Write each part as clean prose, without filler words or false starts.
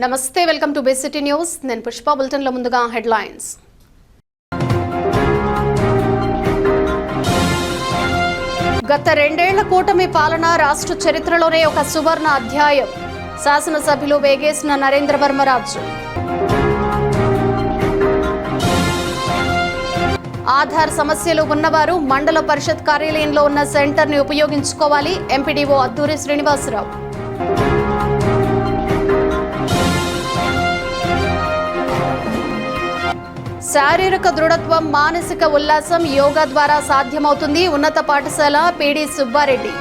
నమస్తే, welcome to basicity news. నేను పుష్ప. బులెటిన్లో ముందుగా హెడ్లైన్స్. గత 2 ఏళ్ల కూటమి పాలన రాష్ట్ర చరిత్రలోనే ఒక సువర్ణ అధ్యాయం. శాసనసభ్యులు వేగేసిన నరేంద్ర వర్మరాజు. ఆధార్ సమస్యలు ఉన్నవారు మండల పరిషత్ కార్యాలయంలో ఉన్న సెంటర్ని ఉపయోగించుకోవాలి. ఎంపీడీఓ అద్దూరి శ్రీనివాసరావు. శారీరక దృఢత్వం, మానసిక ఉల్లాసం యోగా ద్వారా సాధ్యమవుతుంది. ఉన్నత పాఠశాల పీడి సుబ్బారెడ్డి.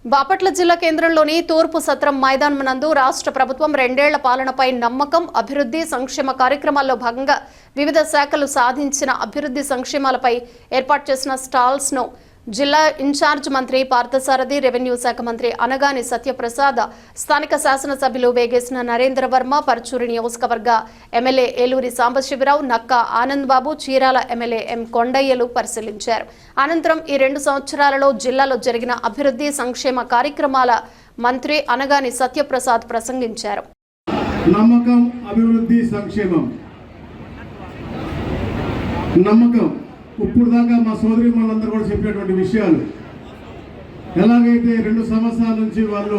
బాపట్ల జిల్లా కేంద్రంలోని తూర్పు సత్రం మైదానం నందు రాష్ట్ర ప్రభుత్వం 2 ఏళ్ల పాలనపై నమ్మకం, అభివృద్ధి, సంక్షేమ కార్యక్రమాల్లో భాగంగా వివిధ శాఖలు సాధించిన అభివృద్ధి సంక్షేమాలపై ఏర్పాటు చేసిన స్టాల్స్ ను జిల్లా ఇన్ఛార్జ్ మంత్రి పార్థసారథి, రెవెన్యూ శాఖ మంత్రి అనగాని సత్యప్రసాద్, స్థానిక శాసనసభ్యులు వేగేసిన నరేంద్ర వర్మ, పరుచూరు నియోజకవర్గ ఎమ్మెల్యే ఏలూరి సాంబశివరావు, నక్క ఆనంద్ బాబు, చీరాల ఎమ్మెల్యే ఎం కొండయ్యలు పరిశీలించారు. అనంతరం ఈ 2 సంవత్సరాలలో జిల్లాలో జరిగిన అభివృద్ధి సంక్షేమ కార్యక్రమాల మంత్రి అనగాని సత్యప్రసాద్ ప్రసంగించారు. నమ్మకం, అభివృద్ధి, సంక్షేమం. నమ్మకం ఇప్పుడు దాకా మా సోదరి మనందరూ కూడా చెప్పినటువంటి విషయాలు, ఎలాగైతే 2 సంవత్సరాల నుంచి వాళ్ళు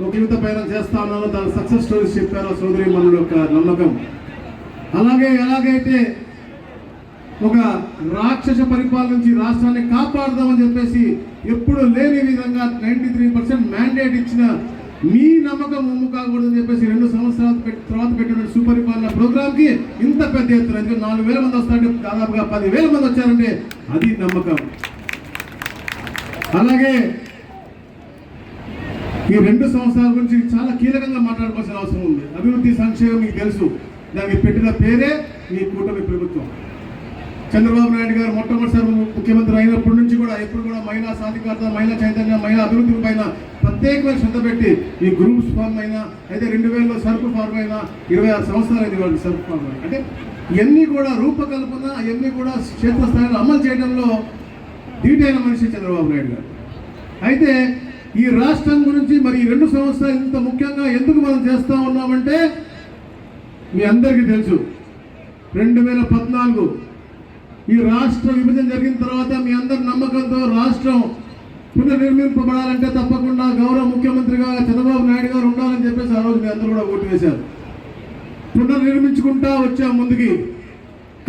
ఒక యువత పైన చేస్తా ఉన్నారో దాని సక్సెస్ స్టోరీస్ చెప్పారో సోదరి మనుల యొక్క నమ్మకం. అలాగే ఎలాగైతే ఒక రాక్షస పరిపాలన నుంచి రాష్ట్రాన్ని కాపాడదామని చెప్పేసి ఎప్పుడు లేని విధంగా 93% మ్యాండేట్ ఇచ్చిన మీ నమ్మకం ఉమ్ము కాకూడదని చెప్పేసి 2 సంవత్సరాల తర్వాత పెట్టిన సుపరిపాలన ప్రోగ్రామ్ కి ఇంత పెద్ద ఎత్తున 4,000 మంది వస్తారంటే దాదాపుగా 10,000 మంది వచ్చారంటే అది నమ్మకం. అలాగే ఈ 2 సంవత్సరాల గురించి చాలా కీలకంగా మాట్లాడుకోవాల్సిన అవసరం ఉంది. అభివృద్ధి సంక్షేమం మీకు తెలుసు, దానికి పెట్టిన పేరే మీ కూటమి ప్రభుత్వం. చంద్రబాబు నాయుడు గారు మొట్టమొదటిసారి ముఖ్యమంత్రి అయినప్పటి నుంచి కూడా ఎప్పుడు కూడా మహిళా సాధికారత, మహిళా చైతన్యం, మహిళా అభివృద్ధి పైన ప్రత్యేకమైన శ్రద్ధ పెట్టి ఈ గ్రూప్స్ ఫార్మ్ అయినా అయితే 2000లో సరుకు ఫార్మ్ అయినా 26 సంవత్సరాలు అయింది వాళ్ళు సరుకు ఫార్మ్ అయినా. అంటే ఇవన్నీ కూడా రూపకల్పన, అవన్నీ కూడా క్షేత్రస్థాయిలో అమలు చేయడంలో ధీటైన మనిషి చంద్రబాబు నాయుడు గారు. అయితే ఈ రాష్ట్రం గురించి మరి 2 సంవత్సరాలు ఇంత ముఖ్యంగా ఎందుకు మనం చేస్తూ ఉన్నామంటే మీ అందరికీ తెలుసు, 2014 ఈ రాష్ట్ర విభజన జరిగిన తర్వాత మీ అందరి నమ్మకంతో రాష్ట్రం పునర్నిర్మింపబడాలంటే తప్పకుండా గౌరవ ముఖ్యమంత్రిగా చంద్రబాబు నాయుడు గారు ఉండాలని చెప్పేసి ఆ రోజు మీ అందరూ కూడా ఓటు వేశారు. పునర్నిర్మించుకుంటా వచ్చాం ముందుకి.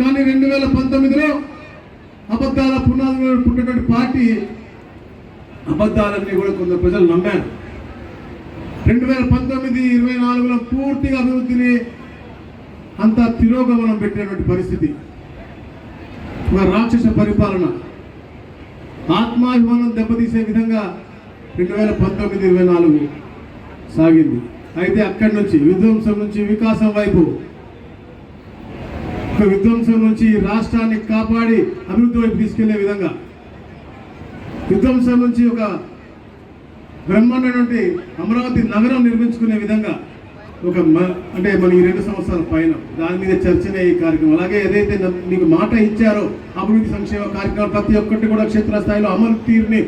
కానీ 2019లో అబద్ధాల పునాదులు పుట్టినటువంటి పార్టీ అబద్ధాలన్నీ కూడా కొందరు ప్రజలు నమ్మారు. 2019-24లో పూర్తిగా అభివృద్ధిని అంతా తిరోగమనం పెట్టినటువంటి పరిస్థితి, ఒక రాక్షస పరిపాలన, ఆత్మాభిమానం దెబ్బతీసే విధంగా 2019-24 సాగింది. అయితే అక్కడి నుంచి విధ్వంసం నుంచి వికాసం వైపు, ఒక విధ్వంసం నుంచి రాష్ట్రాన్ని కాపాడి అభివృద్ధి వైపు తీసుకెళ్లే విధంగా, విధ్వంసం నుంచి ఒక బ్రహ్మాండటువంటి అమరావతి నగరం నిర్మించుకునే విధంగా ఒక అంటే మన ఈ 2 సంవత్సరాల పైన దాని మీద చర్చనే ఈ కార్యక్రమం. అలాగే ఏదైతే మీకు మాట ఇచ్చారో అభివృద్ధి సంక్షేమ కార్యక్రమాలు ప్రతి ఒక్కటి కూడా క్షేత్రస్థాయిలో అమలు తీరుని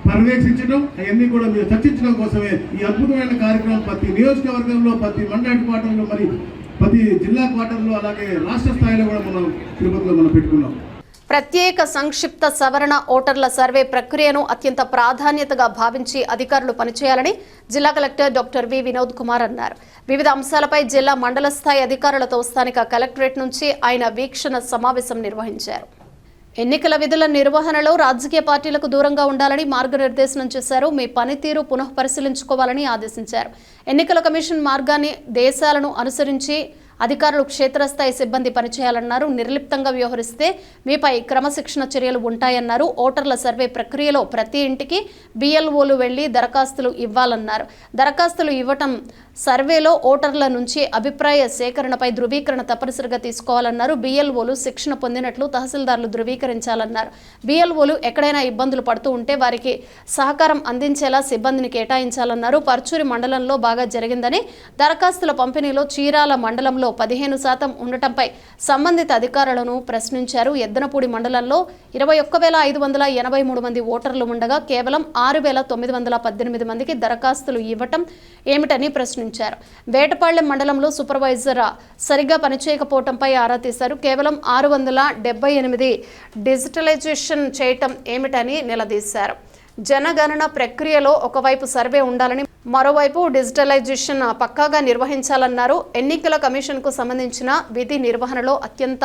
పర్యవేక్షించడం, అవన్నీ కూడా మీరు చర్చించడం కోసమే ఈ అద్భుతమైన కార్యక్రమం ప్రతి నియోజకవర్గంలో, ప్రతి మండల క్వార్టర్లో, మరి ప్రతి జిల్లా క్వార్టర్లో, అలాగే రాష్ట్ర స్థాయిలో కూడా మనం తిరుపతిలో మనం పెట్టుకున్నాం. ప్రత్యేక సంక్షిప్త సవరణ ఓటర్ల సర్వే ప్రక్రియను అత్యంత ప్రాధాన్యతగా భావించి అధికారులు పనిచేయాలని జిల్లా collector doctor V Vinod Kumar అన్నారు. వివిధ అంశాలపై జిల్లా మండల స్థాయి అధికారులతో స్థానిక కలెక్టరేట్ నుంచి ఆయన వీక్షణ సమావేశం నిర్వహించారు. ఎన్నికల విధుల నిర్వహణలో రాజకీయ పార్టీలకు దూరంగా ఉండాలని మార్గనిర్దేశనం చేశారు. మీ పనితీరు పునః పరిశీలించుకోవాలని ఆదేశించారు. ఎన్నికల కమిషన్ మార్గాన్ని దేశాలను అనుసరించి అధికారులు క్షేత్రస్థాయి సిబ్బంది పనిచేయాలన్నారు. నిర్లిప్తంగా వ్యవహరిస్తే మీపై క్రమశిక్షణ చర్యలు ఉంటాయన్నారు. ఓటర్ల సర్వే ప్రక్రియలో ప్రతి ఇంటికి BLOలు వెళ్లి దరఖాస్తులు ఇవ్వాలన్నారు. దరఖాస్తులు ఇవ్వటం సర్వేలో ఓటర్ల నుంచి అభిప్రాయ సేకరణపై ధృవీకరణ తప్పనిసరిగా తీసుకోవాలన్నారు. BLOలు శిక్షణ పొందినట్లు తహసీల్దార్లు ధృవీకరించాలన్నారు. BLOలు ఎక్కడైనా ఇబ్బందులు పడుతూ ఉంటే వారికి సహకారం అందించేలా సిబ్బందిని కేటాయించాలన్నారు. పర్చూరి మండలంలో బాగా జరిగిందని, దరఖాస్తుల పంపిణీలో చీరాల మండలంలో 15% ఉండటంపై సంబంధిత అధికారులను ప్రశ్నించారు. ఎద్దనపూడి మండలంలో 21,583 మంది ఓటర్లు ఉండగా కేవలం 6,918 మందికి దరఖాస్తులు ఇవ్వటం ఏమిటని ప్రశ్నించారు. వేటపాళ్లెం మండలంలో సూపర్వైజర్ సరిగ్గా పనిచేయకపోవడంపై ఆరా తీశారు. కేవలం 678 డిజిటలైజేషన్ చేయటం ఏమిటని నిలదీశారు. జనగణన ప్రక్రియలో ఒకవైపు సర్వే ఉండాలని, మరోవైపు డిజిటలైజేషన్ పక్కాగా నిర్వహించాలన్నారు. ఎన్నికల కమిషన్కు సంబంధించిన విధి నిర్వహణలో అత్యంత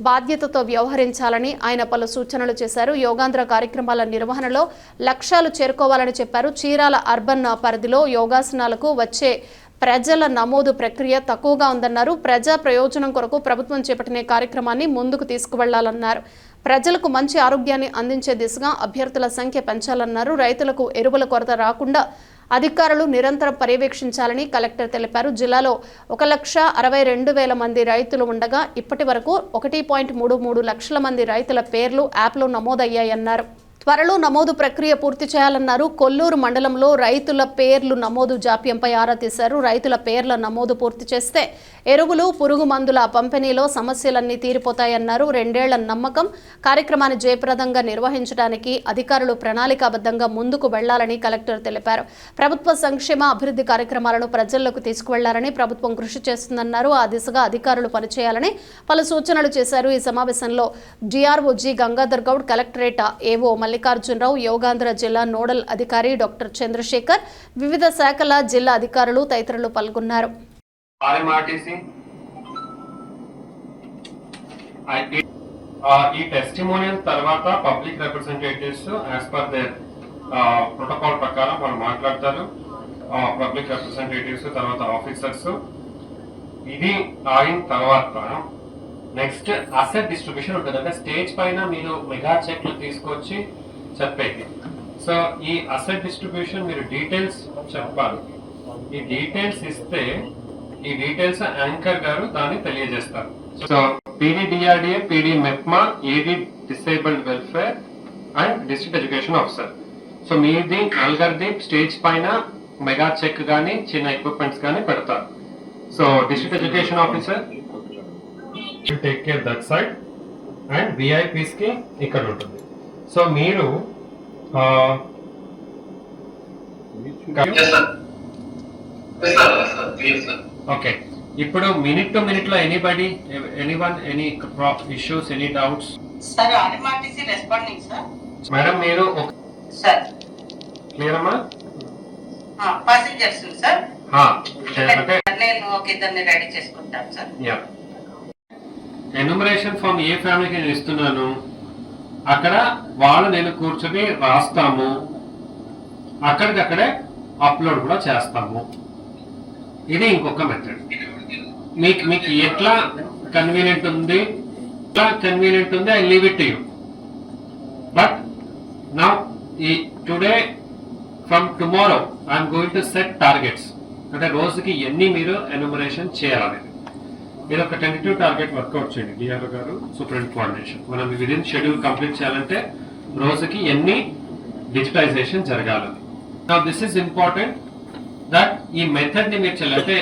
బాధ్యతతో వ్యవహరించాలని ఆయన పలు సూచనలు చేశారు. యోగాంధ్ర కార్యక్రమాల నిర్వహణలో లక్ష్యాలు చేరుకోవాలని చెప్పారు. చీరాల అర్బన్ పరిధిలో యోగాసనాలకు వచ్చే ప్రజల నమోదు ప్రక్రియ తక్కువగా ఉందన్నారు. ప్రజా ప్రయోజనం కొరకు ప్రభుత్వం చేపట్టిన కార్యక్రమాన్ని ముందుకు తీసుకువెళ్లాలన్నారు. ప్రజలకు మంచి ఆరోగ్యాన్ని అందించే దిశగా అభ్యర్థుల సంఖ్య పెంచాలన్నారు. రైతులకు ఎరువుల కొరత రాకుండా అధికారులు నిరంతరం పర్యవేక్షించాలని కలెక్టర్ తెలిపారు. జిల్లాలో 1,62,000 మంది రైతులు ఉండగా ఇప్పటి వరకు 1.33 లక్షల మంది రైతుల పేర్లు యాప్లో నమోదయ్యాయన్నారు. త్వరలో నమోదు ప్రక్రియ పూర్తి చేయాలన్నారు. కొల్లూరు మండలంలో రైతుల పేర్లు నమోదు జాప్యంపై ఆరా తీశారు. రైతుల పేర్ల నమోదు పూర్తి చేస్తే ఎరువులు, పురుగు మందుల పంపిణీలో సమస్యలన్నీ తీరిపోతాయన్నారు. 2 ఏళ్ల నమ్మకం కార్యక్రమాన్ని జయప్రదంగా నిర్వహించడానికి అధికారులు ప్రణాళికాబద్ధంగా ముందుకు వెళ్లాలని కలెక్టర్ తెలిపారు. ప్రభుత్వ సంక్షేమ అభివృద్ధి కార్యక్రమాలను ప్రజల్లోకి తీసుకువెళ్లాలని ప్రభుత్వం కృషి చేస్తుందన్నారు. ఆ దిశగా అధికారులు పనిచేయాలని పలు సూచనలు చేశారు. ఈ సమావేశంలో DROG Gangadhar Goud, collectorate AO Mallikarjunarao, Yogandhra జిల్లా నోడల్ అధికారి డాక్టర్ చంద్రశేఖర్, వివిధ శాఖల జిల్లా అధికారులు తదితరులు పాల్గొన్నారు. ఈ టెస్టిమోనియల్ తర్వాత public representatives as per their protocol ప్రకారం వాళ్ళు మాట్లాడతారు. పబ్లిక్ రిప్రజెంటేటివ్స్ తర్వాత ఆఫీసర్స్. ఇది అయిన తర్వాత నెక్స్ట్ అసెట్ డిస్ట్రిబ్యూషన్ ఉంటుంది. అంటే స్టేజ్ పైన మీరు మెగా చెక్లు తీసుకొచ్చి చెప్పేది. సో ఈ అసెట్ డిస్ట్రిబ్యూషన్ మీరు డీటెయిల్స్ చెప్పాలి. ఈ డీటెయిల్స్ ఇస్తే ఈ డీటెయిల్స్ యాంకర్ గారు దాన్ని తెలియజేస్తారు. So PDDRDA, PD MEPMA, AD disabled welfare and district education officer. So మీది నలుగురిది స్టేజ్ పైన మెగా చెక్ కానీ చిన్న ఎక్విప్మెంట్స్ కానీ పెడతారు. So district education officer take care that side and VIPs కి ఇక్కడ ఉంటుంది. సో మీరు ఓకే, ఇప్పుడు మినిట్ టు మినిట్ లో anyone any issues, any doubts? Sir RMRTC responding sir. Madam మీరు సార్ క్లియర్ అమ్మా? పాసెంజర్స్ సార్ అంటే నేను ఒక ఇద్దరిని రెడీ చేసుకుంటాను సార్. యా, ఎన్యూమరేషన్ ఫామ్ ఏ ఫ్యామిలీకి నేను ఇస్తున్నాను అక్కడ వాళ్ళు నేను కూర్చొని రాస్తాము, అక్కడికక్కడే అప్లోడ్ కూడా చేస్తాము. ఇది ఇంకొక మెథడ్. మీకు ఎట్లా కన్వీనియంట్ ఉంది I leave it to you. But now ఈ today from tomorrow I'm going to set targets. అంటే రోజుకి ఎన్ని మీరు ఎన్యూమరేషన్ చేయాలనేది మీరు ఒక టెంటేటివ్ టార్గెట్ వర్కౌట్ చేయండి. డిఆర్ఓ గారు, సూపరింటెండెంట్ కోఆర్డినేషన్. మనం విదిన్ షెడ్యూల్ కంప్లీట్ చేయాలంటే రోజుకి ఎన్ని డిజిటైజేషన్ జరగాలని. Now this is important that ఈ మెథడ్ ని మీరు చేయాలంటే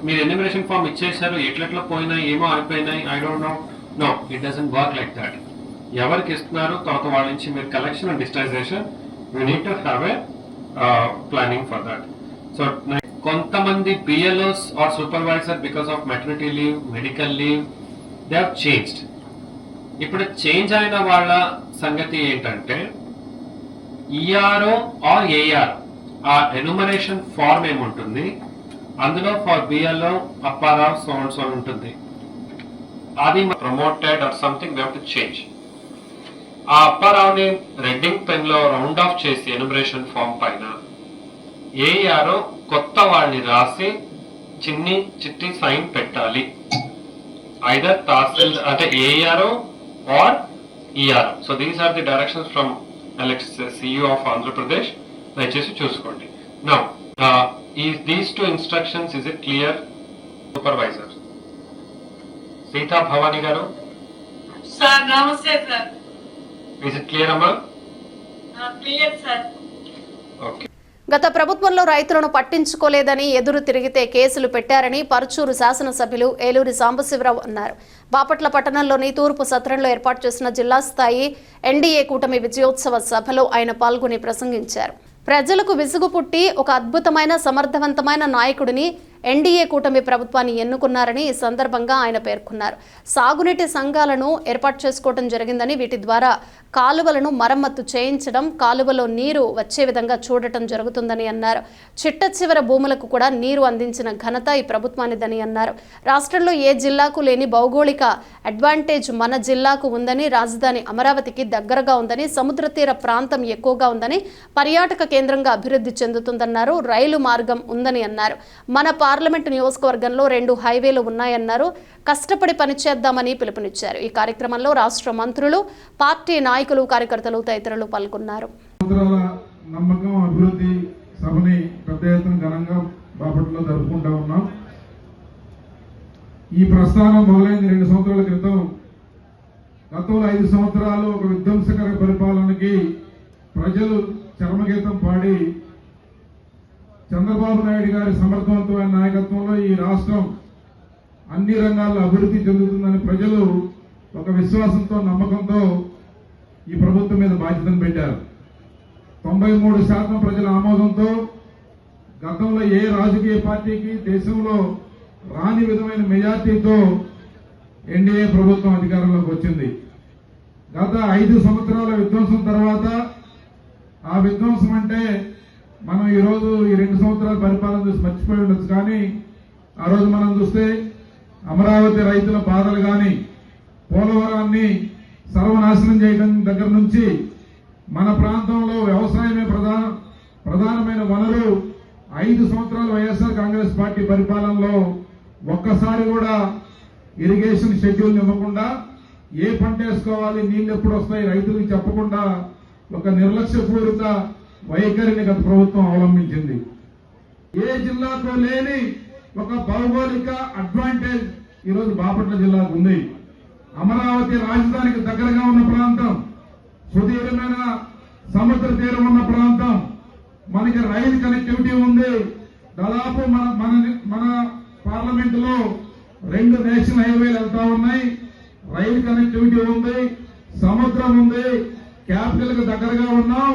మీరు ఎన్యూమరేషన్ ఫామ్ ఇచ్చేసారు, ఎట్లెట్లా పోయినాయి, ఏమో అయిపోయినాయి, I don't know. No, it doesn't work like that. ఎవరికి ఇస్తున్నారు తర్వాత వాళ్ళ నుంచి మీరు collection and digitization you need to have a planning for that. So కొంతమంది BLOs or supervisor because of maternity leave, medical leave, they have changed. ఇప్పుడు change అయిన వాళ్ళ సంగతి ఏంటంటే ERO ఆర్ AR ఆ ఎన్యూమరేషన్ ఫార్మ్ ఏముంటుంది అందులో for BLO Apparao so and so ఉంటుంది. అది promoted or something we have to change. ఆ అప్పారావుని రెడ్డింగ్ పెన్ లో రౌండ్ ఆఫ్ చేసి ఎన్యూమరేషన్ ఫామ్ పైన ARO కొత్త వాళ్ళని రాసి చిట్టి సైన్ పెట్టాలి. ఐదర్ తహసీల్ అంటే ARO are ERO. So these are the directions from CEO of Andhra Pradesh. దయచేసి చూసుకోండి. Now These two instructions, is it clear, supervisor? Sita Bhavani garu, sir namaste sir. is it clear amma? Clear sir. Okay. గత ప్రభుత్వంలో రైతులను పట్టించుకోలేదని ఎదురు తిరిగితే కేసులు పెట్టారని పరుచూరు శాసనసభ్యులు ఏలూరి సాంబశివరావు అన్నారు. బాపట్ల పట్టణంలోని తూర్పు సత్రంలో ఏర్పాటు చేసిన జిల్లా స్థాయి ఎన్డీఏ కూటమి విజయోత్సవ సభలో ఆయన పాల్గొని ప్రసంగించారు. ప్రజలకు విసుగు పుట్టి ఒక అద్భుతమైన సమర్థవంతమైన నాయకుడిని ఎన్డీఏ కూటమి ప్రభుత్వాన్ని ఎన్నుకున్నారని ఈ సందర్భంగా ఆయన పేర్కొన్నారు. సాగునీటి సంఘాలను ఏర్పాటు చేసుకోవడం జరిగిందని, వీటి ద్వారా కాలువలను మరమ్మతు చేయించడం, కాలువలో నీరు వచ్చే విధంగా చూడటం జరుగుతుందని అన్నారు. చిట్ట చివర భూములకు కూడా నీరు అందించిన ఘనత ఈ ప్రభుత్వానిదని అన్నారు. రాష్ట్రంలో ఏ జిల్లాకు లేని భౌగోళిక అడ్వాంటేజ్ మన జిల్లాకు ఉందని, రాజధాని అమరావతికి దగ్గరగా ఉందని, సముద్ర తీర ప్రాంతం ఎక్కువగా ఉందని, పర్యాటక కేంద్రంగా అభివృద్ధి చెందుతుందన్నారు. రైలు మార్గం ఉందని అన్నారు. మన పార్లమెంటు నియోజకవర్గంలో 2 హైవేలు ఉన్నాయన్నారు. కష్టపడి పనిచేద్దామని పిలుపునిచ్చారు. ఈ కార్యక్రమంలో రాష్ట్ర మంత్రులు, పార్టీ నాయకులు, కార్యకర్తలు తదితరులు పాల్గొన్నారు. నమ్మకం అభివృద్ధి సభని పెద్ద ఎత్తున ఘనంగా బాపట్లలో జరుపుకుంటా ఉన్నాం. ఈ ప్రస్థానం మొదలైంది 2 సంవత్సరాల క్రితం. గతంలో 5 సంవత్సరాలు ఒక విధ్వంసకర పరిపాలనకి ప్రజలు చరమగీతం పాడి చంద్రబాబు నాయుడు గారి సమర్థవంతమైన నాయకత్వంలో ఈ రాష్ట్రం అన్ని రంగాల్లో అభివృద్ధి చెందుతుందని ప్రజలు ఒక విశ్వాసంతో, నమ్మకంతో ఈ ప్రభుత్వం మీద బాధ్యతను పెట్టారు. 93% ప్రజల ఆమోదంతో గతంలో ఏ రాజకీయ పార్టీకి దేశంలో రాని విధమైన మెజార్టీతో ఎన్డీఏ ప్రభుత్వం అధికారంలోకి వచ్చింది. గత 5 సంవత్సరాల విధ్వంసం తర్వాత ఆ విధ్వంసం అంటే మనం ఈరోజు ఈ 2 సంవత్సరాల పరిపాలన చూసి మర్చిపోయి ఉండొచ్చు. కానీ ఆ రోజు మనం చూస్తే అమరావతి రైతుల బాధలు కానీ, పోలవరాన్ని సర్వనాశనం చేయడం దగ్గర నుంచి మన ప్రాంతంలో వ్యవసాయమే ప్రధానమైన వనరు. 5 సంవత్సరాలు వైఎస్ఆర్ కాంగ్రెస్ పార్టీ పరిపాలనలో ఒక్కసారి కూడా ఇరిగేషన్ షెడ్యూల్ ఇవ్వకుండా, ఏ పంట వేసుకోవాలి, నీళ్లు ఎప్పుడు వస్తాయి రైతులకు చెప్పకుండా ఒక నిర్లక్ష్యపూరిత వైఖరిని గత ప్రభుత్వం అవలంబించింది. ఏ జిల్లాకు లేని ఒక భౌగోళిక అడ్వాంటేజ్ ఈరోజు బాపట్ల జిల్లాకు ఉంది. అమరావతి రాజధానికి దగ్గరగా ఉన్న ప్రాంతం, సుదీర్ఘమైన సముద్ర తీరం ఉన్న ప్రాంతం, మనకి రైలు కనెక్టివిటీ ఉంది. దాదాపు మన పార్లమెంటులో 2 నేషనల్ హైవేలు వెళ్తా ఉన్నాయి. రైలు కనెక్టివిటీ ఉంది, సముద్రం ఉంది, క్యాపిటల్ కు దగ్గరగా ఉన్నాం.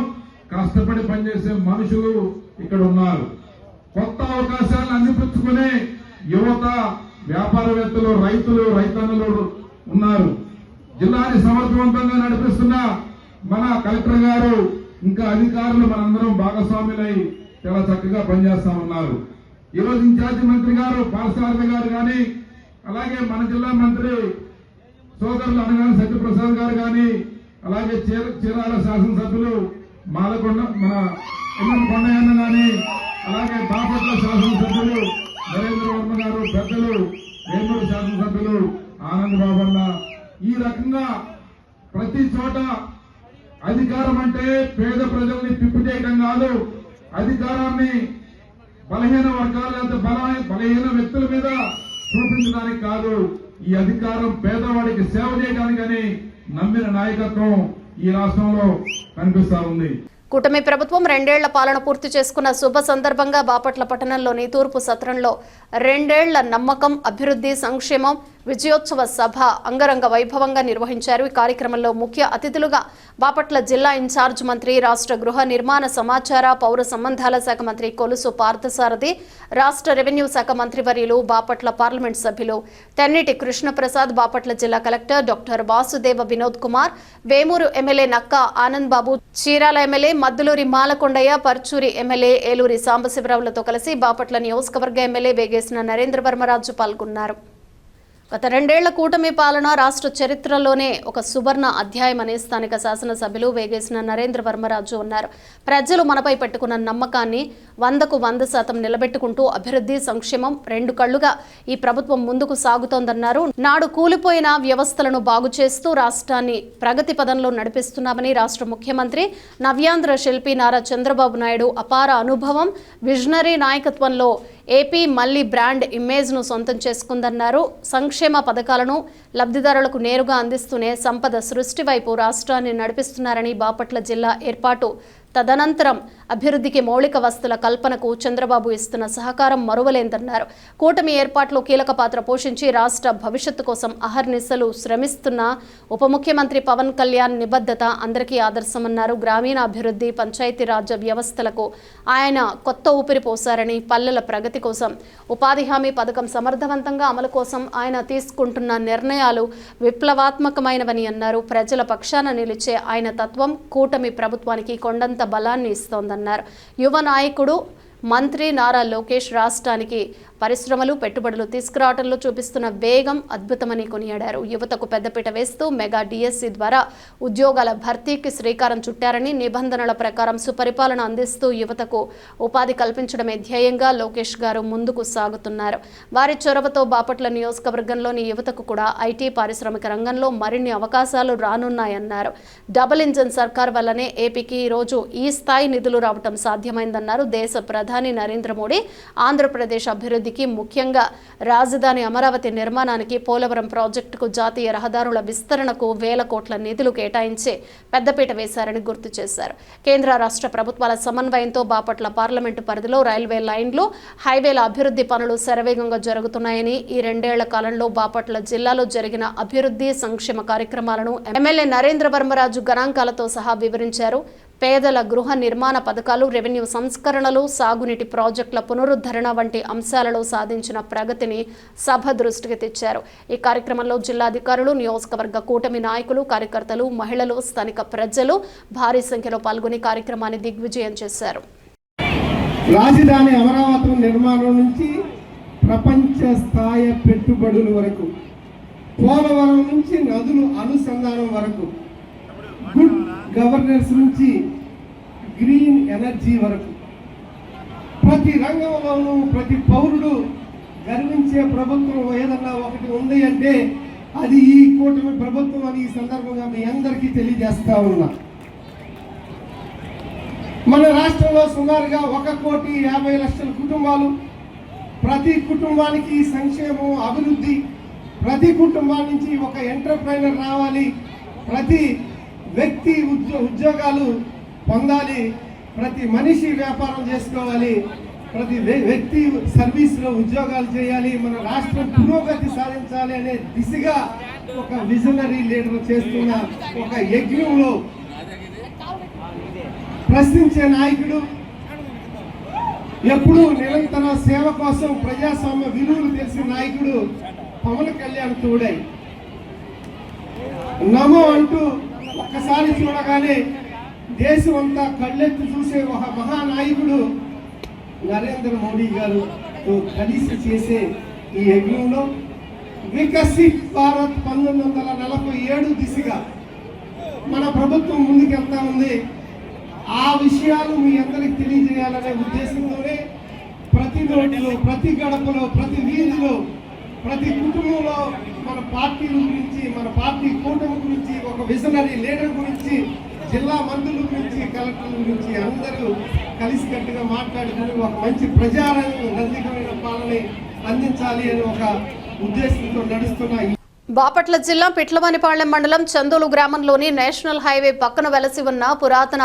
కష్టపడి పనిచేసే మనుషులు ఇక్కడ ఉన్నారు. కొత్త అవకాశాలను అందిపుచ్చుకునే యువత, వ్యాపారవేత్తలు, రైతులు, రైతన్నులు ఉన్నారు. జిల్లాని సమర్థవంతంగా నడిపిస్తున్న మన కలెక్టర్ గారు, ఇంకా అధికారులు మనందరం భాగస్వాములై చాలా చక్కగా పనిచేస్తా ఉన్నారు. ఈరోజు ఇన్ఛార్జి మంత్రి గారు పార్సారథి గారు కానీ, అలాగే మన జిల్లా మంత్రి సోదరులు అనగాని సత్యప్రసాద్ గారు కానీ, అలాగే చీరాల శాసనసభ్యులు మాలకొండ మన ఎన్ఎం కొండయ్యన్న గాని, అలాగే బాపట్ల శాసనసభ్యులు నరేంద్ర వర్మ గారు, పెద్దలు వేమూరు శాసనసభ్యులు ఆనంద్ బాబన్న, ఈ రకంగా ప్రతి చోట అధికారం అంటే పేద ప్రజల్ని పిప్పి చేయడం కాదు, అధికారాన్ని బలహీన వర్గాలు లేదా బలహీన వ్యక్తుల మీద చూపించడానికి కాదు, ఈ అధికారం పేదవాడికి సేవ చేయడానికని నమ్మిన నాయకత్వం ఈ రాష్ట్రంలో కనిపిస్తా ఉంది. కూటమి ప్రభుత్వం 2 ఏళ్ల పాలన పూర్తి చేసుకున్న శుభ సందర్భంగా బాపట్ల పట్టణంలోని తూర్పు సత్రంలో 2 ఏళ్ల నమ్మకం, అభివృద్ధి, సంక్షేమం విజయోత్సవ సభ అంగరంగ వైభవంగా నిర్వహించారు. ఈ కార్యక్రమంలో ముఖ్య అతిథులుగా బాపట్ల జిల్లా ఇన్ఛార్జ్ మంత్రి, రాష్ట్ర గృహ నిర్మాణ, సమాచార, పౌర సంబంధాల శాఖ మంత్రి కొలుసు పార్థసారథి, రాష్ట్ర రెవెన్యూ శాఖ మంత్రివర్యులు, బాపట్ల పార్లమెంట్ సభ్యులు తెన్నిటి కృష్ణప్రసాద్, బాపట్ల జిల్లా collector doctor Vasudeva Vinod Kumar, Vemuru MLA Nakka Anand Babu, Chirala MLA Madduluri Malakondaiah, Parchuri MLA Eluri సాంబశివరావులతో కలిసి బాపట్ల నియోజకవర్గ ఎమ్మెల్యే వేగేసిన నరేంద్ర వర్మరాజు పాల్గొన్నారు. గత 2 ఏళ్ల కూటమి పాలన రాష్ట్ర చరిత్రలోనే ఒక సువర్ణ అధ్యాయమని స్థానిక శాసనసభ్యులు వేగేసిన నరేంద్ర వర్మరాజు అన్నారు. ప్రజలు మనపై పెట్టుకున్న నమ్మకాన్ని 100కు 100% నిలబెట్టుకుంటూ అభివృద్ధి సంక్షేమం 2 కళ్లుగా ఈ ప్రభుత్వం ముందుకు సాగుతోందన్నారు. నాడు కూలిపోయిన వ్యవస్థలను బాగు చేస్తూ రాష్ట్రాన్ని ప్రగతి పదంలో నడిపిస్తున్నామని రాష్ట్ర ముఖ్యమంత్రి నవ్యాంధ్ర శిల్పి నారా చంద్రబాబు నాయుడు అపార అనుభవం, విజనరీ నాయకత్వంలో ఏపీ మళ్లీ బ్రాండ్ ఇమేజ్ను సొంతం చేసుకుందన్నారు. సంక్షేమ పథకాలను లబ్ధిదారులకు నేరుగా అందిస్తూనే సంపద సృష్టి వైపు రాష్ట్రాన్ని నడిపిస్తున్నారని, బాపట్ల జిల్లా ఏర్పాటు తదనంతరం అభివృద్ధికి మౌలిక వస్తుల కల్పనకు చంద్రబాబు ఇస్తున్న సహకారం మరువలేందన్నారు. కూటమి ఏర్పాట్లో కీలక పాత్ర పోషించి రాష్ట్ర భవిష్యత్తు కోసం అహర్నిశలు శ్రమిస్తున్న ఉప ముఖ్యమంత్రి పవన్ కళ్యాణ్ నిబద్ధత అందరికీ ఆదర్శమన్నారు. గ్రామీణ అభివృద్ధి, పంచాయతీరాజ్ వ్యవస్థలకు ఆయన కొత్త ఊపిరి పోశారని, పల్లెల ప్రగతి కోసం ఉపాధి హామీ పథకం సమర్థవంతంగా అమలు కోసం ఆయన తీసుకుంటున్న నిర్ణయాలు విప్లవాత్మకమైనవని అన్నారు. ప్రజల పక్షాన నిలిచే ఆయన తత్వం కూటమి ప్రభుత్వానికి కొండంత బలాన్ని ఇస్తోందన్నారు. యువ నాయకుడు మంత్రి నారా లోకేష్ రాష్ట్రానికి పరిశ్రమలు, పెట్టుబడులు తీసుకురావడంలో చూపిస్తున్న వేగం అద్భుతమని కొనియాడారు. యువతకు పెద్దపీట వేస్తూ మెగా డిఎస్సి ద్వారా ఉద్యోగాల భర్తీకి శ్రీకారం చుట్టారని, నిబంధనల ప్రకారం సుపరిపాలన అందిస్తూ యువతకు ఉపాధి కల్పించడమే ధ్యేయంగా లోకేష్ గారు ముందుకు సాగుతున్నారు. వారి చొరవతో బాపట్ల నియోజకవర్గంలోని యువతకు కూడా ఐటీ, పారిశ్రామిక రంగంలో మరిన్ని అవకాశాలు రానున్నాయన్నారు. డబుల్ ఇంజన్ సర్కార్ వల్లనే ఏపీకి ఈరోజు ఈ స్థాయి నిధులు రావడం సాధ్యమైందన్నారు. దేశ ప్రధాని నరేంద్ర మోడీ ఆంధ్రప్రదేశ్ అభివృద్ధి, ముఖ్యంగా రాజధాని అమరావతి నిర్మాణానికి, పోలవరం ప్రాజెక్టుకు, జాతీయ రహదారుల విస్తరణకు వేల కోట్ల నిధులు కేటాయించి పెద్దపీట వేశారని గుర్తు చేశారు. కేంద్ర రాష్ట్ర ప్రభుత్వాల సమన్వయంతో బాపట్ల పార్లమెంటు పరిధిలో రైల్వే లైన్లు, హైవేల అభివృద్ధి పనులు శరవేగంగా జరుగుతున్నాయని, ఈ 2 ఏళ్ల కాలంలో బాపట్ల జిల్లాలో జరిగిన అభివృద్ధి సంక్షేమ కార్యక్రమాలను ఎమ్మెల్యే నరేంద్ర వర్మరాజు గణాంకాలతో సహా వివరించారు. పేదల గృహ నిర్మాణ పథకాలు, రెవెన్యూ సంస్కరణలు, సాగునీటి ప్రాజెక్టుల పునరుద్ధరణ వంటి అంశాలలో సాధించిన ప్రగతిని సభ దృష్టికి తెచ్చారు. ఈ కార్యక్రమంలో జిల్లాధికారులు, నియోజకవర్గ కూటమి నాయకులు, కార్యకర్తలు, మహిళలు, స్థానిక ప్రజలు భారీ సంఖ్యలో పాల్గొని కార్యక్రమాన్ని దిగ్విజయం చేశారు. రాజధాని అమరావతి నిర్మాణం నుంచి ప్రపంచ స్థాయి పెట్టుబడుల వరకు, పోలవరం నుంచి నదులు అనుసంధానం వరకు, గుడ్ గవర్నెన్స్ నుంచి గ్రీన్ ఎనర్జీ వరకు ప్రతి రంగంలోనూ ప్రతి పౌరుడు గర్వించే ప్రభుత్వం ఏదన్నా ఒకటి ఉంది అంటే అది ఈ కూటమి ప్రభుత్వం అని ఈ సందర్భంగా మీ అందరికీ తెలియజేస్తా ఉన్నా. మన రాష్ట్రంలో సుమారుగా 1,50,00,000 కుటుంబాలు, ప్రతి కుటుంబానికి సంక్షేమం, అభివృద్ధి, ప్రతి కుటుంబాల నుంచి ఒక ఎంటర్ప్రైనర్ రావాలి, ప్రతి వ్యక్తి ఉద్యోగాలు పొందాలి, ప్రతి మనిషి వ్యాపారం చేసుకోవాలి, ప్రతి వ్యక్తి సర్వీస్లో ఉద్యోగాలు చేయాలి, మన రాష్ట్రం పురోగతి సాధించాలి అనే దిశగా ఒక విజనరీ లీడర్ చేస్తున్న ఒక యజ్ఞంలో ప్రశ్నించే నాయకుడు, ఎప్పుడూ నిరంతర సేవ కోసం ప్రజాస్వామ్య విలువలు తెలిసిన నాయకుడు పవన్ కళ్యాణ్ తోడై నమో అంటూ ఒక్కసారి చూడగానే దేశం అంతా కళ్ళెత్తి చూసే ఒక మహానాయకుడు నరేంద్ర మోడీ గారు కలిసి చేసే ఈ యజ్ఞంలో వికసిత్ భారత్ 1947 దిశగా మన ప్రభుత్వం ముందుకెళ్తా ఉంది. ఆ విషయాలు మీ అందరికి తెలియజేయాలనే ఉద్దేశంతోనే ప్రతి నోటిలో, ప్రతి గడపలో, ప్రతి వీధిలో, ప్రతి కుటుంబంలో మన పార్టీల గురించి, మన పార్టీ కూటమి గురించి, ఒక విజనరీ లీడర్ గురించి, జిల్లా మంత్రుల గురించి, కలెక్టర్ల గురించి అందరూ కలిసికట్టుగా మాట్లాడుకుని ఒక మంచి ప్రజారంగమైన పాలన అందించాలి అని ఒక ఉద్దేశంతో నడుస్తున్న బాపట్ల జిల్లా పిట్లవానిపాళ్లెం మండలం చందోలు గ్రామంలోని నేషనల్ హైవే పక్కన వెలసి ఉన్న పురాతన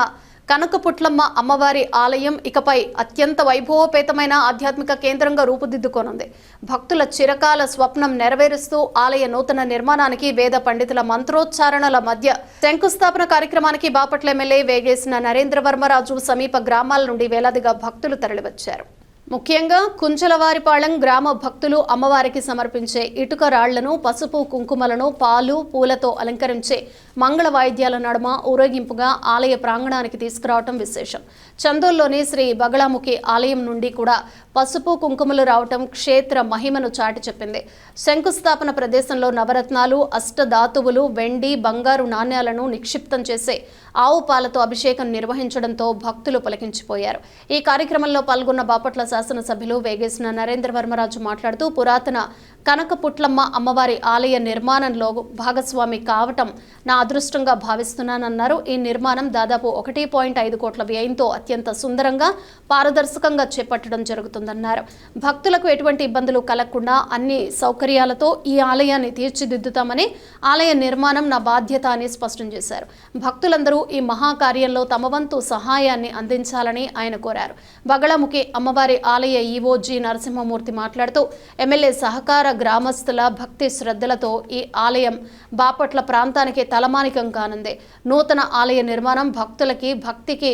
కనకపుట్లమ్మ అమ్మవారి ఆలయం ఇకపై అత్యంత వైభవోపేతమైన ఆధ్యాత్మిక కేంద్రంగా రూపుదిద్దుకోనుంది. భక్తుల చిరకాల స్వప్నం నెరవేరుస్తూ ఆలయ నూతన నిర్మాణానికి వేద పండితుల మంత్రోచ్చారణల మధ్య శంకుస్థాపన కార్యక్రమానికి బాపట్ల ఎమ్మెల్యే వేగేసిన నరేంద్ర వర్మరాజు సమీప గ్రామాల నుండి వేలాదిగా భక్తులు తరలివచ్చారు. ముఖ్యంగా కుంచలవారిపాళెం గ్రామ భక్తులు అమ్మవారికి సమర్పించే ఇటుక రాళ్లను పసుపు కుంకుమలను పాలు పూలతో అలంకరించే మంగళ వాయిద్యాల నడుమ ఊరేగింపుగా ఆలయ ప్రాంగణానికి తీసుకురావటం విశేషం. చందోల్లోని శ్రీ బగళాముఖి ఆలయం నుండి కూడా పసుపు కుంకుమలు రావటం క్షేత్ర మహిమను చాటి చెప్పింది. శంకుస్థాపన ప్రదేశంలో నవరత్నాలు, అష్టధాతువులు, వెండి, బంగారు నాణ్యాలను నిక్షిప్తం చేసే ఆవు పాలతో అభిషేకం నిర్వహించడంతో భక్తులు పులకించిపోయారు. ఈ కార్యక్రమంలో పాల్గొన్న బాపట్ల శాసనసభ్యులు వేగేసిన నరేంద్రవర్మరాజు మాట్లాడుతూ పురాతన కనకపుట్లమ్మ అమ్మవారి ఆలయ నిర్మాణంలో భాగస్వామి కావటం నా అదృష్టంగా భావిస్తున్నానన్నారు. ఈ నిర్మాణం దాదాపు 1.5 కోట్ల వ్యయంతో అత్యంత సుందరంగా పారదర్శకంగా చేపట్టడం జరుగుతుందన్నారు. భక్తులకు ఎటువంటి ఇబ్బందులు కలగకుండా అన్ని సౌకర్యాలతో ఈ ఆలయాన్ని తీర్చిదిద్దుతామని, ఆలయ నిర్మాణం నా బాధ్యత అని స్పష్టం చేశారు. భక్తులందరూ ఈ మహాకార్యంలో తమ వంతు సహాయాన్ని అందించాలని ఆయన కోరారు. బగళముఖి అమ్మవారి ఆలయ ఈవో జి నరసింహమూర్తి మాట్లాడుతూ ఎమ్మెల్యే సహకార గ్రామస్తుల భక్తి శ్రద్ధలతో ఈ ఆలయం బాపట్ల ప్రాంతానికి తలమానికం కానుంది. నూతన ఆలయ నిర్మాణం భక్తులకి భక్తికి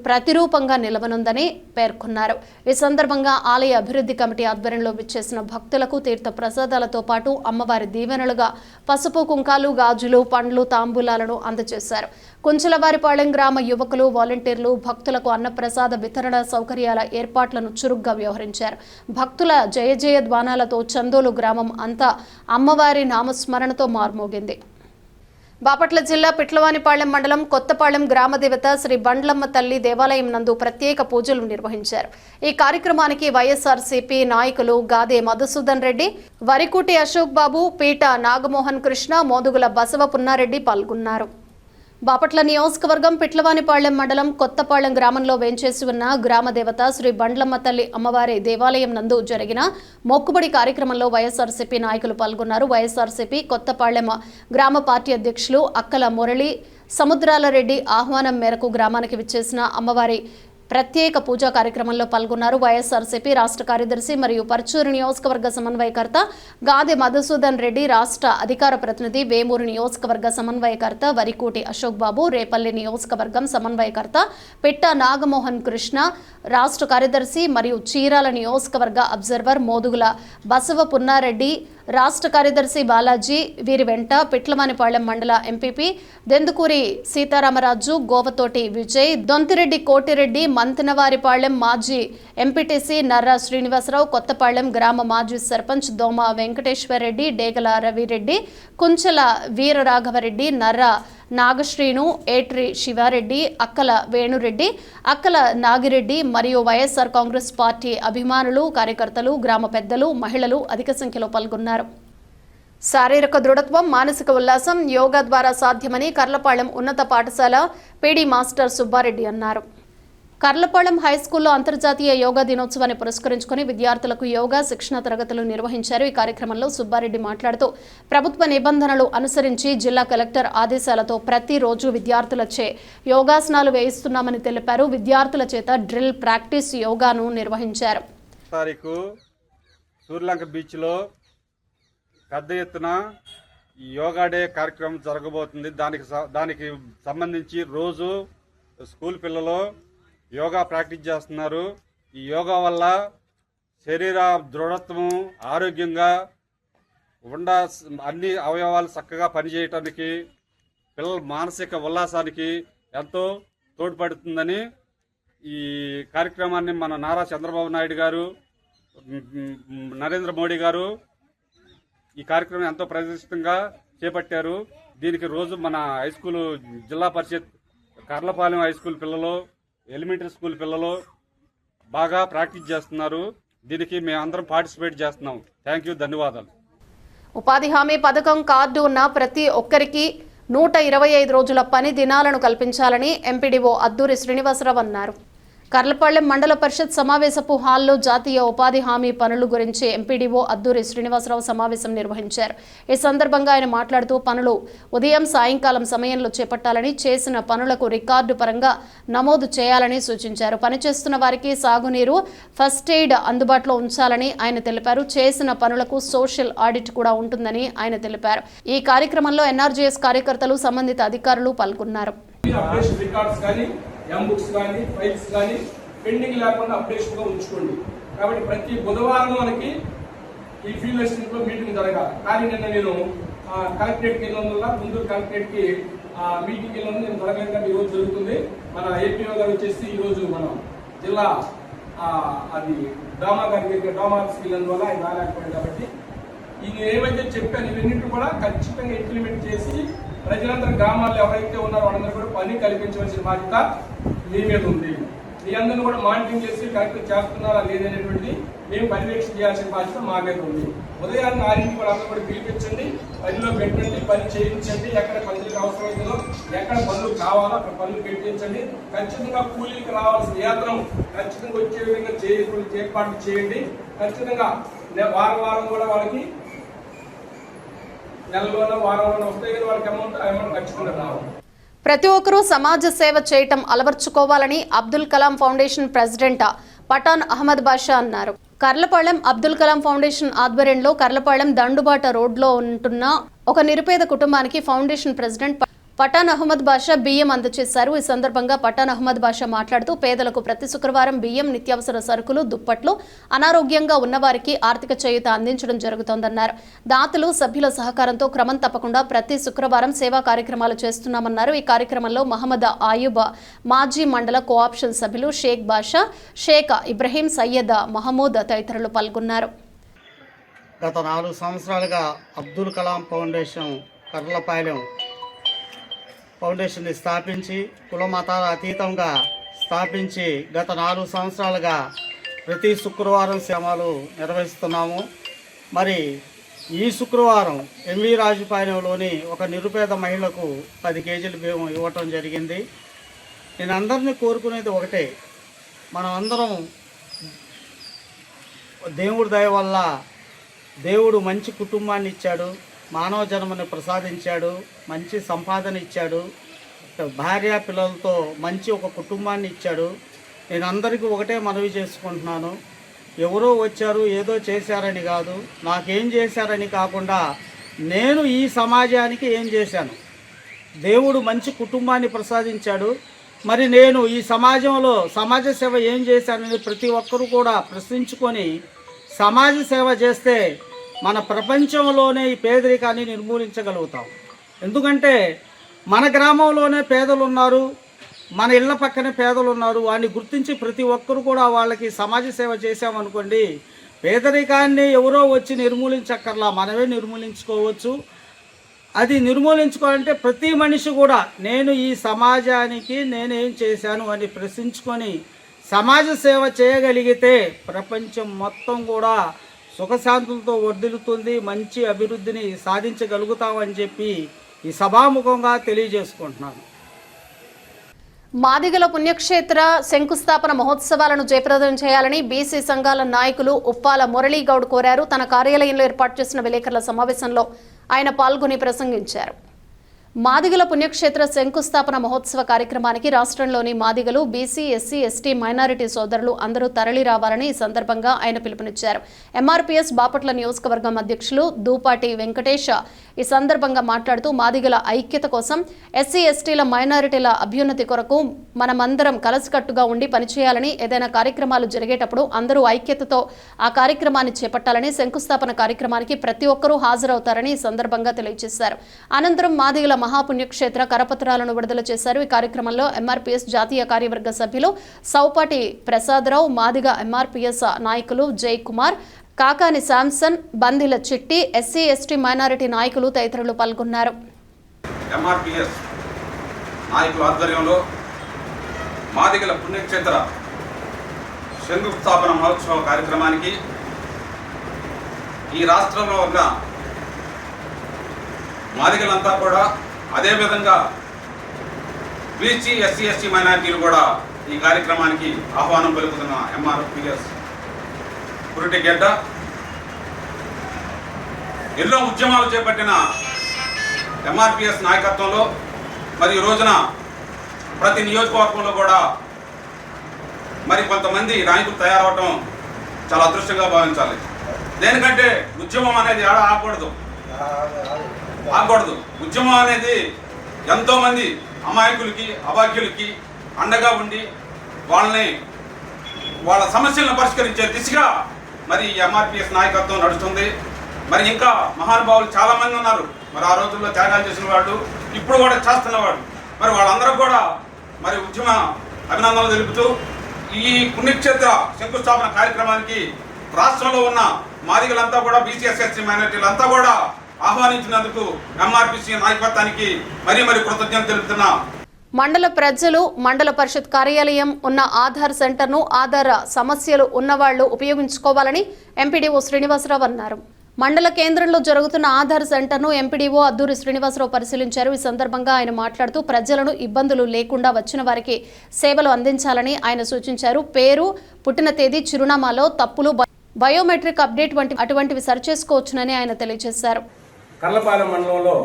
ప్రతిరూపంగా నిలవనుందని పేర్కొన్నారు. ఈ సందర్భంగా ఆలయ అభివృద్ధి కమిటీ ఆధ్వర్యంలో విచ్చేసిన భక్తులకు తీర్థ ప్రసాదాలతో పాటు అమ్మవారి దీవెనలుగా పసుపు కుంకాలు, గాజులు, పండ్లు, తాంబూలాలను అందజేశారు. కుంచలవారిపాళెం గ్రామ యువకులు, వాలంటీర్లు భక్తులకు అన్నప్రసాద వితరణ సౌకర్యాల ఏర్పాట్లను చురుగ్గా వ్యవహరించారు. భక్తుల జయ జయ ధ్వానాలతో చందోలు గ్రామం అంతా అమ్మవారి నామస్మరణతో మార్మోగింది. బాపట్ల జిల్లా పిట్లవానిపాళెం మండలం కొత్తపాళెం గ్రామదేవత శ్రీ బండ్లమ్మ తల్లి దేవాలయం నందు ప్రత్యేక పూజలు నిర్వహించారు. ఈ కార్యక్రమానికి వైఎస్ఆర్సీపీ నాయకులు గాదే మధుసూదన్ రెడ్డి, వరికుటి అశోక్ బాబు, పీట నాగమోహన్ కృష్ణ, మోదుగుల బసవ పున్నారెడ్డి పాల్గొన్నారు. బాపట్ల నియోజకవర్గం పిట్లవానిపాళెం మండలం కొత్తపాళెం గ్రామంలో వేంచేసి ఉన్న గ్రామదేవత శ్రీ బండ్లమ్మ తల్లి అమ్మవారి దేవాలయం నందు జరిగిన మొక్కుబడి కార్యక్రమంలో వైఎస్ఆర్సీపీ నాయకులు పాల్గొన్నారు. వైఎస్ఆర్సీపీ కొత్తపాళెం గ్రామ పార్టీ అధ్యక్షులు అక్కల మురళి సముద్రాల రెడ్డి ఆహ్వానం మేరకు గ్రామానికి విచ్చేసిన అమ్మవారి ప్రత్యేక పూజా కార్యక్రమంలో పాల్గొన్నారు. వైఎస్ఆర్సీపీ రాష్ట్ర కార్యదర్శి మరియు పర్చూరు నియోజకవర్గ సమన్వయకర్త గాదె మధుసూదన్ రెడ్డి, రాష్ట్ర అధికార ప్రతినిధి వేమూరు నియోజకవర్గ సమన్వయకర్త వరికోటి అశోక్ బాబు, రేపల్లి నియోజకవర్గం సమన్వయకర్త పిట్ట నాగమోహన్ కృష్ణ, రాష్ట్ర కార్యదర్శి మరియు చీరాల నియోజకవర్గ అబ్జర్వర్ మోదుగుల బసవ పున్నారెడ్డి, రాష్ట్ర కార్యదర్శి బాలాజీ, వీరి వెంట పిట్లవానిపాళెం మండల ఎంపీపీ దెందుకూరి సీతారామరాజు, గోవతోటి విజయ్, దొంతిరెడ్డి కోటిరెడ్డి, మంతనవారిపాళెం మాజీ ఎంపీటీసీ నర్రా శ్రీనివాసరావు, కొత్తపాళెం గ్రామ మాజీ సర్పంచ్ దోమ వెంకటేశ్వరరెడ్డి, డేగల రవిరెడ్డి, కుంచల వీరరాఘవరెడ్డి, నర్రా నాగశ్రీను, ఏట్రి శివారెడ్డి, అక్కల వేణురెడ్డి, అక్కల నాగిరెడ్డి మరియు వైఎస్ఆర్ కాంగ్రెస్ పార్టీ అభిమానులు, కార్యకర్తలు, గ్రామ పెద్దలు, మహిళలు అధిక సంఖ్యలో పాల్గొన్నారు. శారీరక దృఢత్వం, మానసిక ఉల్లాసం యోగా ద్వారా సాధ్యమని కర్లపాళెం ఉన్నత పాఠశాల పీడీ మాస్టర్ సుబ్బారెడ్డి అన్నారు. కర్లపాళెం హైస్కూల్లో అంతర్జాతీయ యోగా దినోత్సవాన్ని పురస్కరించుకుని విద్యార్థులకు యోగా శిక్షణ తరగతులు నిర్వహించారు. ఈ కార్యక్రమంలో సుబ్బారెడ్డి మాట్లాడుతూ ప్రభుత్వ నిబంధనలు అనుసరించి జిల్లా కలెక్టర్ ఆదేశాలతో ప్రతిరోజు విద్యార్థులచే యోగాసనాలు వేయిస్తున్నామని తెలిపారు. విద్యార్థుల చేత డ్రిల్ ప్రాక్టీస్ యోగాను నిర్వహించారు. తారీఖు సూర్యలంక బీచ్లో పెద్ద ఎత్తున యోగా డే కార్యక్రమం జరగబోతుంది. దానికి సంబంధించి రోజు స్కూల్ పిల్లలు యోగా ప్రాక్టీస్ చేస్తున్నారు. ఈ యోగా వల్ల శరీర దృఢత్వము, ఆరోగ్యంగా అన్ని అవయవాలు చక్కగా పనిచేయటానికి, పిల్లల మానసిక ఉల్లాసానికి ఎంతో తోడ్పడుతుందని ఈ కార్యక్రమాన్ని మన నారా చంద్రబాబు నాయుడు గారు, నరేంద్ర మోడీ గారు ఈ కార్యక్రమం ఎంతో ప్రతిష్ఠితంగా చేపట్టారు. దీనికి రోజు మన హై స్కూల్ జిల్లా పరిషత్ కర్లపాలెం హై స్కూల్ పిల్లలు, ఎలిమెంటరీ స్కూల్ పిల్లలు బాగా ప్రాక్టీస్ చేస్తున్నారు. దీనికి మేమందరం పార్టిసిపేట్ చేస్తున్నాం. థ్యాంక్ యూ, ధన్యవాదాలు. ఉపాధి హామీ పథకం కార్డు ఉన్న ప్రతి ఒక్కరికి 125 రోజుల పని దినాలను కల్పించాలని ఎంపీడీఓ అద్దూరి శ్రీనివాసరావు అన్నారు. కర్లపాళెం మండల పరిషత్ సమావేశపు హాల్లో జాతీయ ఉపాధి హామీ పనుల గురించి ఎంపీడీఓ అద్దూరి శ్రీనివాసరావు సమావేశం నిర్వహించారు. ఈ సందర్భంగా ఆయన మాట్లాడుతూ పనులు ఉదయం, సాయంకాలం సమయంలో చేపట్టాలని, చేసిన పనులకు రికార్డు పరంగా నమోదు చేయాలని సూచించారు. పనిచేస్తున్న వారికి సాగునీరు, ఫస్ట్ ఎయిడ్ అందుబాటులో ఉంచాలని ఆయన తెలిపారు. చేసిన పనులకు సోషల్ ఆడిట్ కూడా ఉంటుందని ఆయన తెలిపారు. ఈ కార్యక్రమంలో ఎన్ఆర్జీఎస్ కార్యకర్తలు, సంబంధిత అధికారులు పాల్గొన్నారు. ఎంబుక్స్ కానీ, ఫైల్స్ కానీ పెండింగ్ లేకుండా అప్డేషన్ గా ఉంచుకోండి. కాబట్టి ప్రతి బుధవారం మనకి ఈ ఫీల్డ్ అసిస్టెంట్ లో మీటింగ్ జరగాలి. కానీ నిన్న నేను కలెక్టరేట్కి వెళ్ళినందువల్ల గుంటూరు కలెక్టరేట్కి మీటింగ్ వెళ్ళినందుకు నేను జరగలేదు. కానీ ఈరోజు జరుగుతుంది. మన ఏపీఓ గారు వచ్చేసి ఈరోజు మనం జిల్లా అది డ్రామా గారికి డ్రామా వెళ్ళినందువల్ల ఆయన రాలేకపోయాడు. కాబట్టి నేను ఏమైతే చెప్పాను ఇవన్నింటినీ కూడా ఖచ్చితంగా ఇంప్లిమెంట్ చేసి ప్రజలందరూ గ్రామాల్లో ఎవరైతే ఉన్నారో వాళ్ళందరూ కూడా పని కల్పించవలసిన బాధ్యత మీ మీద ఉంది. మీ అందరినీ కూడా మానిటరింగ్ చేసి కరెక్ట్ చేస్తున్నారా లేదనేటువంటిది మేము పర్యవేక్షణ చేయాల్సిన బాధ్యత మా మీద ఉంది. ఉదయాన్నే 6 కూడా అందరూ కూడా పిలిపించండి, పనిలో పెట్టండి, పని చేయించండి. ఎక్కడ పనులకు అవసరమైందో ఎక్కడ పనులు కావాలో అక్కడ పనులు పెట్టించండి. ఖచ్చితంగా కూలీకి రావాల్సిన వేతనం ఖచ్చితంగా వచ్చే విధంగా ఏర్పాటు చేయండి. ఖచ్చితంగా వారం కూడా వాళ్ళకి నెలలోనో వారంలోనో వస్తాయి కదా వాళ్ళకి అమౌంట్ ఖచ్చితంగా రావాలి. ప్రతి ఒక్కరూ సమాజ సేవ చేయటం అలవర్చుకోవాలని అబ్దుల్ కలాం ఫౌండేషన్ ప్రెసిడెంట్ పఠాన్ అహ్మద్ బాషా అన్నారు. కర్లపాళెం అబ్దుల్ కలాం ఫౌండేషన్ ఆధ్వర్యంలో కర్లపాళెం దండుబాట రోడ్లో ఉంటున్న ఒక నిరుపేద కుటుంబానికి ఫౌండేషన్ ప్రెసిడెంట్ పఠాన్ అహ్మద్ బాషా బియ్యం అందజేశారు. ఈ సందర్భంగా పఠాన్ అహ్మద్ బాషా మాట్లాడుతూ పేదలకు ప్రతి శుక్రవారం బియ్యం, నిత్యావసర సరుకులు, దుప్పట్లు, అనారోగ్యంగా ఉన్నవారికి ఆర్థిక చేయూత అందించడం జరుగుతోందన్నారు. దాతలు, సభ్యుల సహకారంతో క్రమం తప్పకుండా ప్రతి శుక్రవారం సేవా కార్యక్రమాలు చేస్తున్నామన్నారు. ఈ కార్యక్రమంలో మహమ్మద్ ఆయుబ్, మాజీ మండల కోఆప్షన్ సభ్యులు షేక్ బాషా, షేక్ ఇబ్రహీం, సయ్యద్ మహమూద్ తదితరులు పాల్గొన్నారు. గత 4 సంవత్సరాలుగా అబ్దుల్ కలాం ఫౌండేషన్ కర్లపాలెం ఫౌండేషన్ని స్థాపించి కుల మతాల అతీతంగా స్థాపించి గత 4 సంవత్సరాలుగా ప్రతి శుక్రవారం సేవలు నిర్వహిస్తున్నాము. మరి ఈ శుక్రవారం ఎంవి రాజుపాలెంలోని ఒక నిరుపేద మహిళకు 10 కేజీల బియ్యం ఇవ్వటం జరిగింది. నేను అందరినీ కోరుకునేది ఒకటే, మనం అందరం దేవుడి దయ వల్ల దేవుడు మంచి కుటుంబాన్ని ఇచ్చాడు, మానవ జన్మని ప్రసాదించాడు, మంచి సంపాదన ఇచ్చాడు, భార్య పిల్లలతో మంచి ఒక కుటుంబాన్ని ఇచ్చాడు. నేను అందరికీ ఒకటే మనవి చేసుకుంటున్నాను, ఎవరో వచ్చారు ఏదో చేశారని కాదు, నాకేం చేశారని కాకుండా నేను ఈ సమాజానికి ఏం చేశాను. దేవుడు మంచి కుటుంబాన్ని ప్రసాదించాడు, మరి నేను ఈ సమాజంలో సమాజ సేవ ఏం చేశానని ప్రతి ఒక్కరూ కూడా ప్రశ్నించుకొని సమాజ సేవ చేస్తే మన ప్రపంచంలోనే ఈ పేదరికాన్ని నిర్మూలించగలుగుతాం. ఎందుకంటే మన గ్రామంలోనే పేదలు ఉన్నారు, మన ఇళ్ల పక్కనే పేదలు ఉన్నారు. వాడిని గుర్తించి ప్రతి ఒక్కరు కూడా వాళ్ళకి సమాజ సేవ చేశామనుకోండి, పేదరికాన్ని ఎవరో వచ్చి నిర్మూలించక్కర్లా, మనమే నిర్మూలించుకోవచ్చు. అది నిర్మూలించుకోవాలంటే ప్రతి మనిషి కూడా నేను ఈ సమాజానికి నేనేం చేశాను అని ప్రశ్నించుకొని సమాజ సేవ చేయగలిగితే ప్రపంచం మొత్తం కూడా సుఖశాంతులతో వర్ధిల్లుతుంది, మంచి అభివృద్ధిని సాధించగలుగుతామని చెప్పి ఈ సభాముఖంగా తెలియజేసుకుంటున్నాను. మాదిగల పుణ్యక్షేత్ర శంకుస్థాపన మహోత్సవాలను జయప్రదం చేయాలని బీసీ సంఘాల నాయకులు ఉప్పాల మురళీగౌడ్ కోరారు. తన కార్యాలయంలో ఏర్పాటు చేసిన విలేకరుల సమావేశంలో ఆయన పాల్గొని ప్రసంగించారు. మాదిగల పుణ్యక్షేత్ర శంకుస్థాపన మహోత్సవ కార్యక్రమానికి రాష్ట్రంలోని మాదిగలు, బీసీ, ఎస్సీ, ఎస్టీ, మైనారిటీ సోదరులు అందరూ తరలి రావాలని ఈ సందర్భంగా ఆయన పిలుపునిచ్చారు. ఎంఆర్పీఎస్ బాపట్ల నియోజకవర్గం అధ్యక్షులు దూపాటి వెంకటేష్ ఈ సందర్భంగా మాట్లాడుతూ మాదిగల ఐక్యత కోసం, ఎస్సీ, ఎస్టీల, మైనారిటీల అభ్యున్నతి కొరకు మనమందరం కలిసికట్టుగా ఉండి పనిచేయాలని, ఏదైనా కార్యక్రమాలు జరిగేటప్పుడు అందరూ ఐక్యతతో ఆ కార్యక్రమాన్ని చేపట్టాలని, శంకుస్థాపన కార్యక్రమానికి ప్రతి ఒక్కరూ హాజరవుతారని ఈ సందర్భంగా తెలియజేశారు. అనంతరం మాదిగల మహాపుణ్యక్షేత్ర కరపత్రాలను విడుదల చేశారు. ఈ కార్యక్రమంలో ఎంఆర్పీఎస్ జాతీయ కార్యవర్గ సభ్యులు సౌపాటి ప్రసాదరావు, మాదిగ ఎంఆర్పీఎస్ నాయకులు జై కుమార్, కాకాని శాంసన్, బందిల చిట్టి, ఎస్సీ, ఎస్టీ, మైనారిటీ నాయకులు తదితరులు పాల్గొన్నారు. ఎంఆర్పీఎస్ నాయకుల ఆధ్వర్యంలో మాదిగల పుణ్యక్షేత్ర శంకుస్థాపన మహోత్సవ కార్యక్రమానికి ఈ రాష్ట్రంలో ఉన్న మాదిగలంతా కూడా, అదేవిధంగా బీసీ, ఎస్సీ, ఎస్టీ, మైనారిటీలు కూడా ఈ కార్యక్రమానికి ఆహ్వానం పలుకుతున్న ఎంఆర్పీఎస్ పురిటిగడ్డ ఎన్నో ఉద్యమాలు చేపట్టిన ఎంఆర్పీఎస్ నాయకత్వంలో మరి ఈ రోజున ప్రతి నియోజకవర్గంలో కూడా మరి కొంతమంది నాయకులు తయారవటం చాలా అదృష్టంగా భావించాలి. దేనికంటే ఉద్యమం అనేది ఆడ ఆగకూడదు. ఉద్యమం అనేది ఎంతోమంది అమాయకులకి, అభాగ్యులకి అండగా ఉండి వాళ్ళని వాళ్ళ సమస్యలను పరిష్కరించే దిశగా మరి ఎంఆర్పిఎస్ నాయకత్వం నడుస్తుంది. మరి ఇంకా మహానుభావులు చాలామంది ఉన్నారు. మరి ఆ రోజుల్లో త్యాగాలు చేసిన వాళ్ళు, ఇప్పుడు కూడా చేస్తున్నవాడు. మరి వాళ్ళందరూ కూడా మరి ఉద్యమ అభినందనలు తెలుపుతూ ఈ పుణ్యక్షేత్ర శంకుస్థాపన కార్యక్రమానికి రాష్ట్రంలో ఉన్న మాదిగలంతా కూడా బీసీఎస్ఎస్సీ మైనారిటీలంతా కూడా ఆహ్వానించినందుకు ఎంఆర్పిసి నాయకత్వానికి మరీ కృతజ్ఞతలు తెలుపుతున్నా. మండల ప్రజలు మండల పరిషత్ కార్యాలయం ఉన్న ఆధార్ సెంటర్ను ఆధార్ సమస్యలు ఉన్నవాళ్లు ఉపయోగించుకోవాలని ఎంపీడీఓ శ్రీనివాసరావు అన్నారు. మండల కేంద్రంలో జరుగుతున్న ఆధార్ సెంటర్ను ఎంపీడీఓ అద్దూరి శ్రీనివాసరావు పరిశీలించారు. ఈ సందర్భంగా ఆయన మాట్లాడుతూ ప్రజలను ఇబ్బందులు లేకుండా వచ్చిన వారికి సేవలు అందించాలని ఆయన సూచించారు. పేరు, పుట్టిన తేదీ, చిరునామాలో తప్పులు, బయోమెట్రిక్ అప్డేట్ అటువంటివి సరిచేసుకోవచ్చునని ఆయన తెలియజేశారు. కర్లపాలెం మండలంలో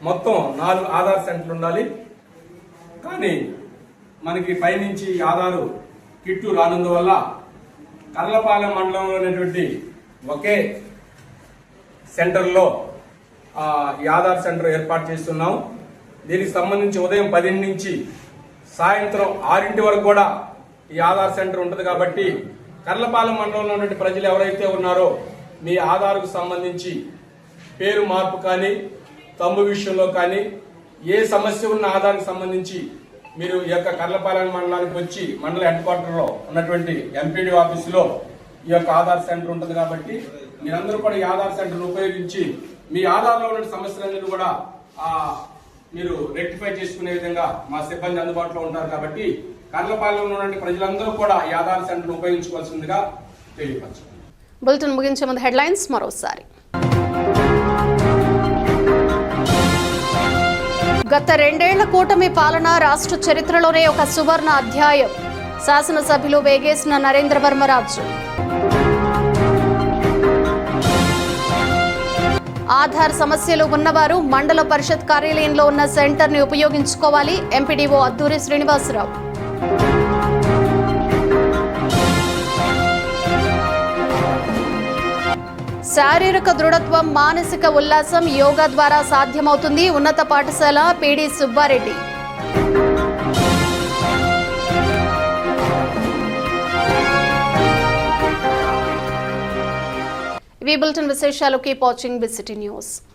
మొత్తం 4 ఆధార్ సెంటర్లు ఉండాలి. కానీ మనకి పైనుంచి ఆధారు కిట్టు రానందువల్ల కర్లపాలెం మండలంలో ఉన్నటువంటి ఒకే సెంటర్లో ఈ ఆధార్ సెంటర్ ఏర్పాటు చేస్తున్నాం. దీనికి సంబంధించి ఉదయం 10 నుంచి సాయంత్రం 6 వరకు కూడా ఈ ఆధార్ సెంటర్ ఉంటుంది. కాబట్టి కర్లపాలెం మండలంలో ఉన్న ప్రజలు ఎవరైతే ఉన్నారో మీ ఆధార్కు సంబంధించి పేరు మార్పు కానీ, తమ్ము విషయంలో కానీ, ఏ సమస్య ఉన్న ఆధార్కు సంబంధించి మీరు ఈ యొక్క కర్లపాలెం మండలానికి వచ్చి మండల హెడ్ క్వార్టర్లో ఉన్నటువంటి ఎంపీడీ ఆఫీసులో ఈ యొక్క ఆధార్ సెంటర్ ఉంటుంది. కాబట్టి మీరందరూ కూడా ఈ ఆధార్ సెంటర్ ఉపయోగించి మీ ఆధార్లో ఉన్న సమస్యలన్నీ కూడా మీరు రెక్టిఫై చేసుకునే విధంగా మా సిబ్బంది అందుబాటులో ఉంటారు. కాబట్టి కర్లపాలెంలో ఉన్న ప్రజలందరూ కూడా ఈ ఆధార్ సెంటర్ ఉపయోగించుకోవాల్సిందిగా తెలియపరచు. బులెటిన్ ముగించే ముందు హెడ్లైన్స్ మరోసారి. గత 2 ఏళ్ల కూటమి పాలన రాష్ట్ర చరిత్రలోనే ఒక సువర్ణ అధ్యాయం. శాసనసభ్యులు వేగేసిన నరేంద్ర వర్మరాజు. ఆధార్ సమస్యలు ఉన్నవారు మండల పరిషత్ కార్యాలయంలో ఉన్న సెంటర్ని ఉపయోగించుకోవాలి. ఎంపీడీఓ అద్దూరి శ్రీనివాసరావు. శారీరక దృఢత్వం, మానసిక ఉల్లాసం యోగా ద్వారా సాధ్యమవుతుంది. ఉన్నత పాఠశాల పీడీ సుబ్బారెడ్డి. ఇవి బులెటిన్ విశేషాలు. Keep watching BCT news.